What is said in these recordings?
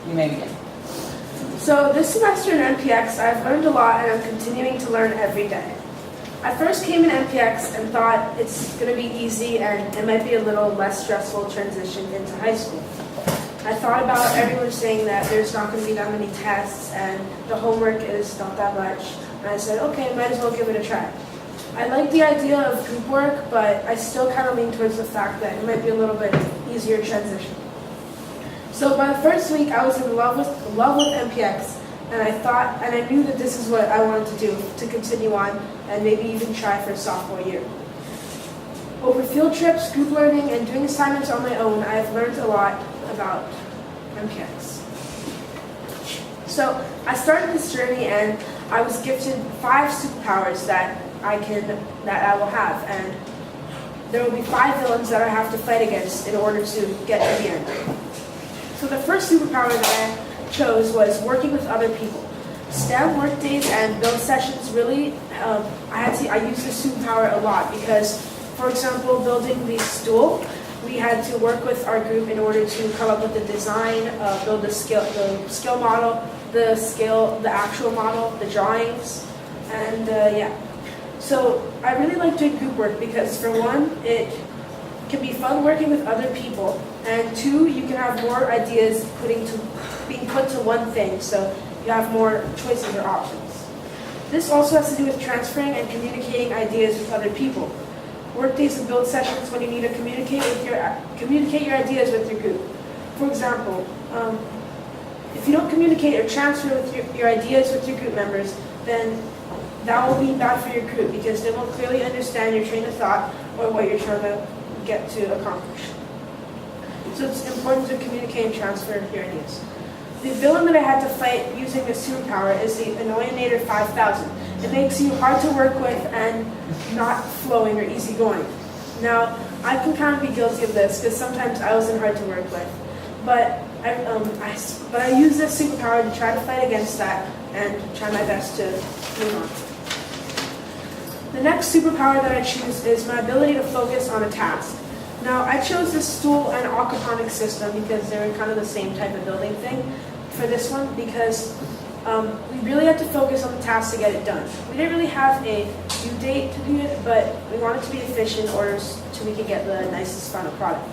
You may begin. So this semester in NPX, I've learned a lot and I'm continuing to learn every day. I first came in NPX and thought it's going to be easy and it might be a little less stressful transition into high school. I thought about everyone saying that there's not going to be that many tests and the homework is not that much. And I said, okay, might as well give it a try. I like the idea of group work, but I still kind of lean towards the fact that it might be a little bit easier transition. So by the first week, I was in love with NPX, and I knew that this is what I wanted to do to continue on and maybe even try for sophomore year. Over field trips, group learning, and doing assignments on my own, I have learned a lot about NPX. So I started this journey and I was gifted 5 superpowers that I will have, and there will be 5 villains that I have to fight against in order to get to the end. So the first superpower that I chose was working with other people. STEM work days and build sessions really, I used this superpower a lot because, for example, building the stool, we had to work with our group in order to come up with the design, build the skill model, the actual model, the drawings, and yeah. So I really like doing group work because, for one, it can be fun working with other people, and 2, you can have more ideas being put to one thing, so you have more choices or options. This also has to do with transferring and communicating ideas with other people. Work days and build sessions when you need to communicate your ideas with your group. For example, if you don't communicate or transfer with your ideas with your group members, then that will be bad for your group because they won't clearly understand your train of thought or what you're trying to get to accomplish. So it's important to communicate and transfer your ideas. The villain that I had to fight using this superpower is the Annoyinator 5000. It makes you hard to work with and not flowing or easygoing. Now, I can kind of be guilty of this because sometimes I wasn't hard to work with. But I use this superpower to try to fight against that and try my best to move on. The next superpower that I choose is my ability to focus on a task. Now, I chose this stool and aquaponics system because they were kind of the same type of building thing for this one because we really had to focus on the task to get it done. We didn't really have a due date to do it, but we wanted to be efficient in order so we could get the nicest final product.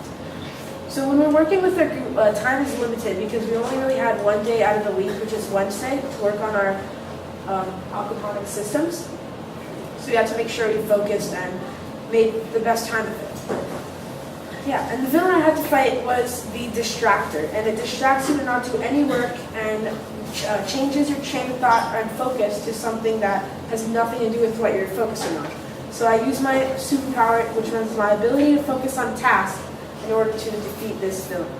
So when we're working with our group, time is limited because we only really had one day out of the week, which is Wednesday, to work on our aquaponics systems. So we had to make sure we focused and made the best time of it. Yeah, and the villain I had to fight was the distractor, and it distracts you to not do any work and changes your train of thought and focus to something that has nothing to do with what you're focusing on. So I use my superpower, which was my ability to focus on tasks in order to defeat this villain.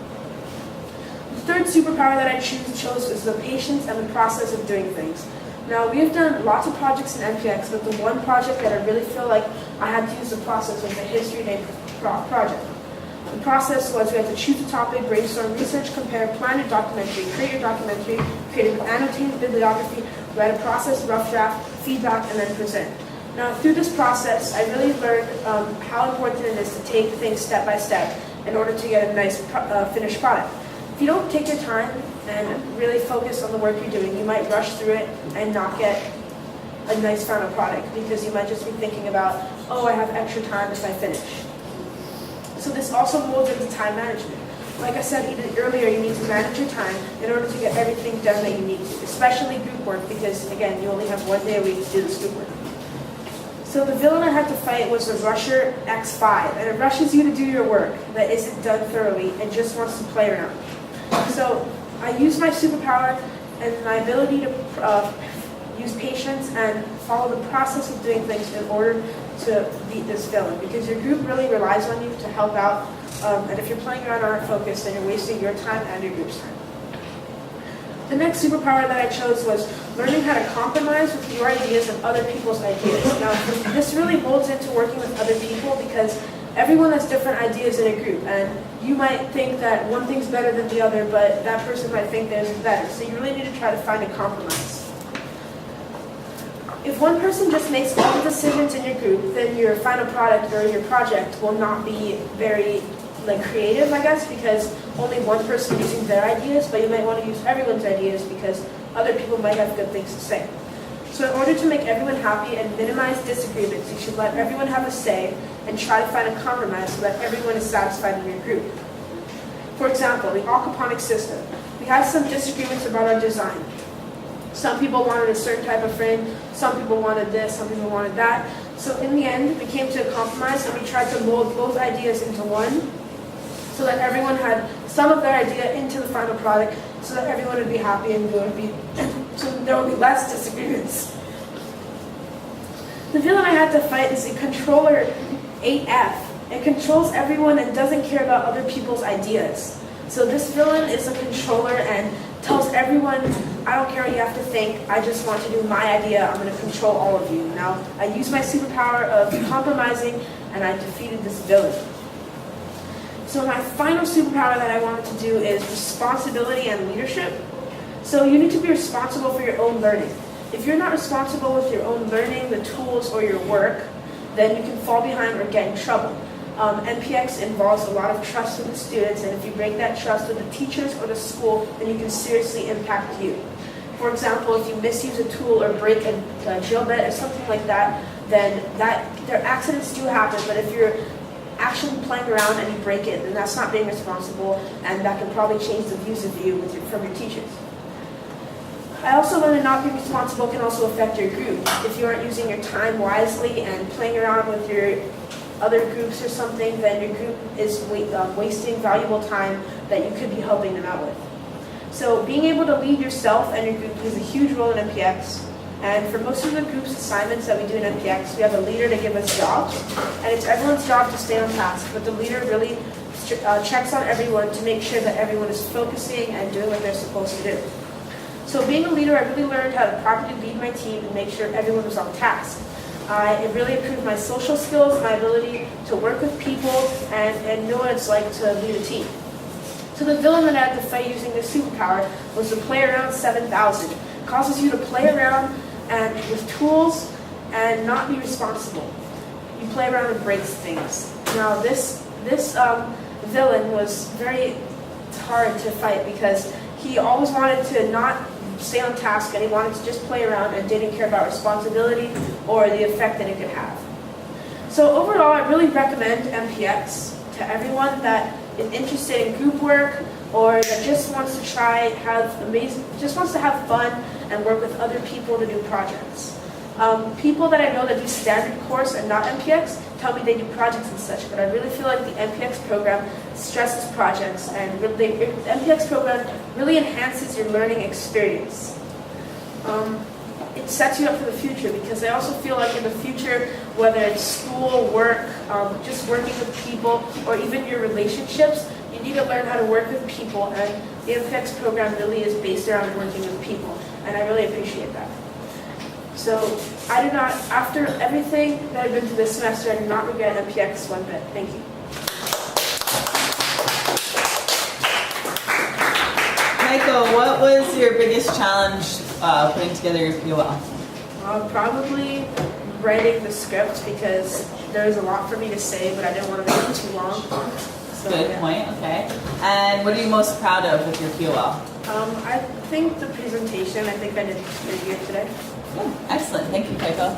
The third superpower that I chose is the patience and the process of doing things. Now, we have done lots of projects in NPX, but the one project that I really feel like I had to use the process was the History Day project. The process was we had to choose a topic, brainstorm, research, compare, plan a documentary, create your documentary, create an annotated bibliography, write a process, rough draft, feedback, and then present. Now, through this process, I really learned how important it is to take things step by step in order to get a nice finished product. If you don't take your time and really focus on the work you're doing, you might rush through it and not get a nice final product because you might just be thinking about, oh, I have extra time if I finish. So this also molds into time management. Like I said earlier, you need to manage your time in order to get everything done that you need to, especially group work because, again, you only have one day a week to do this group work. So the villain I had to fight was the Rusher X5, and it rushes you to do your work that isn't done thoroughly and just wants to play around. So I use my superpower and my ability to use patience and follow the process of doing things in order to beat this villain because your group really relies on you to help out, and if you're playing around or aren't focused, then you're wasting your time and your group's time. The next superpower that I chose was learning how to compromise with your ideas and other people's ideas. Now, this really molds into working with other people because everyone has different ideas in a group, and you might think that one thing's better than the other, but that person might think theirs is better. So you really need to try to find a compromise. If one person just makes all the decisions in your group, then your final product or your project will not be very like creative, I guess, because only one person is using their ideas, but you might want to use everyone's ideas because other people might have good things to say. So in order to make everyone happy and minimize disagreements, you should let everyone have a say and try to find a compromise so that everyone is satisfied in your group. For example, the aquaponics system. We had some disagreements about our design. Some people wanted a certain type of frame, some people wanted this, some people wanted that. So in the end, we came to a compromise and we tried to mold both ideas into one so that everyone had some of their idea into the final product so that everyone would be happy and so there would be less disagreements. The villain I had to fight is the controller 8F. It controls everyone and doesn't care about other people's ideas. So this villain is a controller and tells everyone, I don't care what you have to think, I just want to do my idea, I'm going to control all of you. Now, I used my superpower of compromising and I defeated this villain. So my final superpower that I wanted to do is responsibility and leadership. So you need to be responsible for your own learning. If you're not responsible with your own learning, the tools, or your work, then you can fall behind or get in trouble. NPX involves a lot of trust with the students, and if you break that trust with the teachers or the school, then you can seriously impact you. For example, if you misuse a tool or break a drill bit or something like that, then there accidents do happen, but if you're actually playing around and you break it, then that's not being responsible, and that can probably change the views of you from your teachers. I also learned that not being responsible can also affect your group. If you aren't using your time wisely and playing around with your other groups or something, then your group is wasting valuable time that you could be helping them out with. So being able to lead yourself and your group plays a huge role in NPX. And for most of the group's assignments that we do in NPX, we have a leader to give us jobs, and it's everyone's job to stay on task, but the leader really checks on everyone to make sure that everyone is focusing and doing what they're supposed to do. So being a leader, I really learned how to properly lead my team and make sure everyone was on task. It really improved my social skills, my ability to work with people, and know what it's like to lead a team. So the villain that I had to fight using this superpower was the Play Around 7000. It causes you to play around and with tools and not be responsible. You play around and breaks things. Now this villain was very hard to fight because he always wanted to not stay on task and he wanted to just play around and didn't care about responsibility or the effect that it could have. So overall, I really recommend NPX to everyone that is interested in group work or that just wants to just wants to have fun and work with other people to do projects. People that I know that do standard course and not NPX tell me they do projects and such, but I really feel like the NPX program stresses projects, and the NPX program really enhances your learning experience. It sets you up for the future because I also feel like in the future, whether it's school, work, just working with people, or even your relationships, you need to learn how to work with people, and the NPX program really is based around working with people, and I really appreciate that. So I do not, after everything that I've been through this semester, I do not regret NPX one bit. Thank you. Kaiko, what was your biggest challenge putting together your POL? Probably writing the script because there's a lot for me to say, but I didn't want to make it too long. So, Good point, okay. And what are you most proud of with your POL? I think the presentation, I think I did pretty good today. Excellent. Thank you, Kaiko.